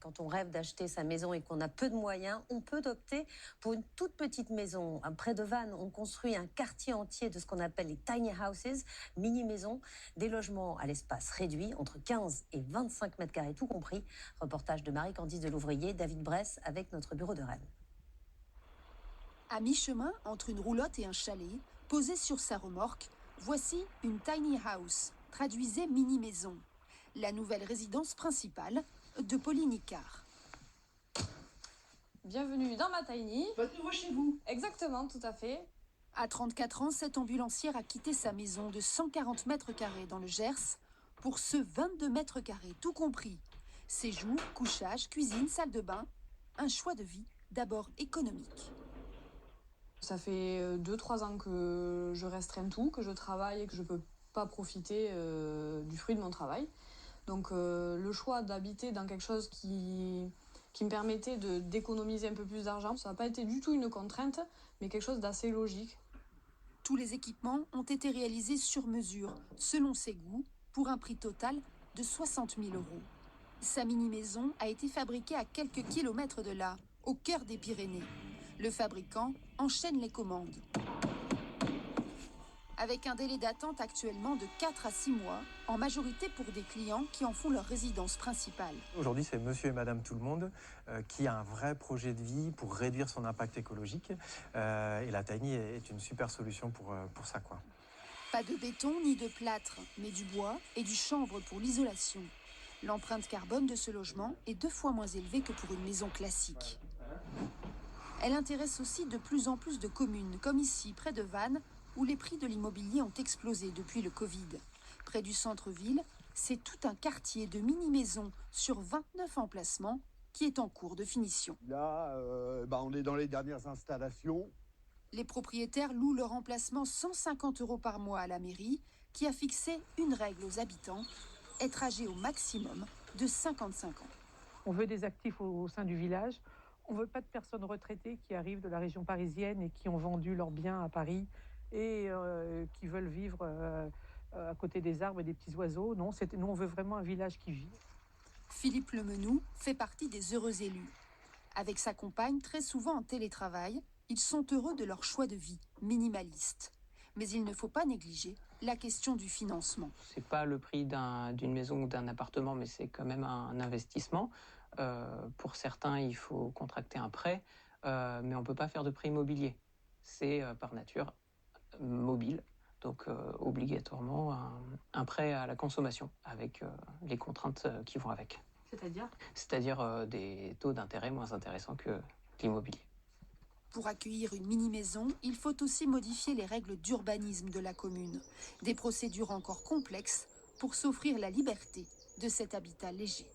Quand on rêve d'acheter sa maison et qu'on a peu de moyens, on peut opter pour une toute petite maison. Près de Vannes, on construit un quartier entier de ce qu'on appelle les tiny houses, mini-maisons, des logements à l'espace réduit, entre 15 et 25 mètres carrés tout compris. Reportage de Marie-Candice de Louvrier, David Bresse avec notre bureau de Rennes. À mi-chemin entre une roulotte et un chalet, posé sur sa remorque, voici une tiny house, traduisez mini-maison. La nouvelle résidence principale de Pauline Icard. Bienvenue dans ma tiny. Votre nouveau chez vous. Exactement, tout à fait. À 34 ans, cette ambulancière a quitté sa maison de 140 mètres carrés dans le Gers pour ce 22 mètres carrés tout compris. Séjour, couchage, cuisine, salle de bain. Un choix de vie d'abord économique. Ça fait 2-3 ans que je restreins tout, que je travaille et que je ne peux pas profiter du fruit de mon travail. Donc le choix d'habiter dans quelque chose qui me permettait d'économiser un peu plus d'argent, ça n'a pas été du tout une contrainte, mais quelque chose d'assez logique. Tous les équipements ont été réalisés sur mesure, selon ses goûts, pour un prix total de 60 000 €. Sa mini-maison a été fabriquée à quelques kilomètres de là, au cœur des Pyrénées. Le fabricant enchaîne les commandes. Avec un délai d'attente actuellement de 4 à 6 mois, en majorité pour des clients qui en font leur résidence principale. Aujourd'hui, c'est monsieur et madame tout le monde qui a un vrai projet de vie pour réduire son impact écologique. Et la tiny est une super solution pour ça, quoi. Pas de béton ni de plâtre, mais du bois et du chanvre pour l'isolation. L'empreinte carbone de ce logement est 2 fois moins élevée que pour une maison classique. Elle intéresse aussi de plus en plus de communes, comme ici, près de Vannes, où les prix de l'immobilier ont explosé depuis le Covid. Près du centre-ville, c'est tout un quartier de mini-maisons sur 29 emplacements qui est en cours de finition. Là, on est dans les dernières installations. Les propriétaires louent leur emplacement 150 € par mois à la mairie, qui a fixé une règle aux habitants, être âgés au maximum de 55 ans. On veut des actifs au sein du village. On ne veut pas de personnes retraitées qui arrivent de la région parisienne et qui ont vendu leurs biens à Paris et qui veulent vivre à côté des arbres et des petits oiseaux. Non, nous, on veut vraiment un village qui vit. Philippe Lemenou fait partie des heureux élus. Avec sa compagne, très souvent en télétravail, ils sont heureux de leur choix de vie, minimaliste. Mais il ne faut pas négliger la question du financement. C'est pas le prix d'une maison ou d'un appartement, mais c'est quand même un investissement. Pour certains, il faut contracter un prêt, mais on ne peut pas faire de prêt immobilier. C'est par nature mobile, donc obligatoirement un prêt à la consommation, avec les contraintes qui vont avec. C'est-à-dire des taux d'intérêt moins intéressants que l'immobilier. Pour accueillir une mini-maison, il faut aussi modifier les règles d'urbanisme de la commune. Des procédures encore complexes pour s'offrir la liberté de cet habitat léger.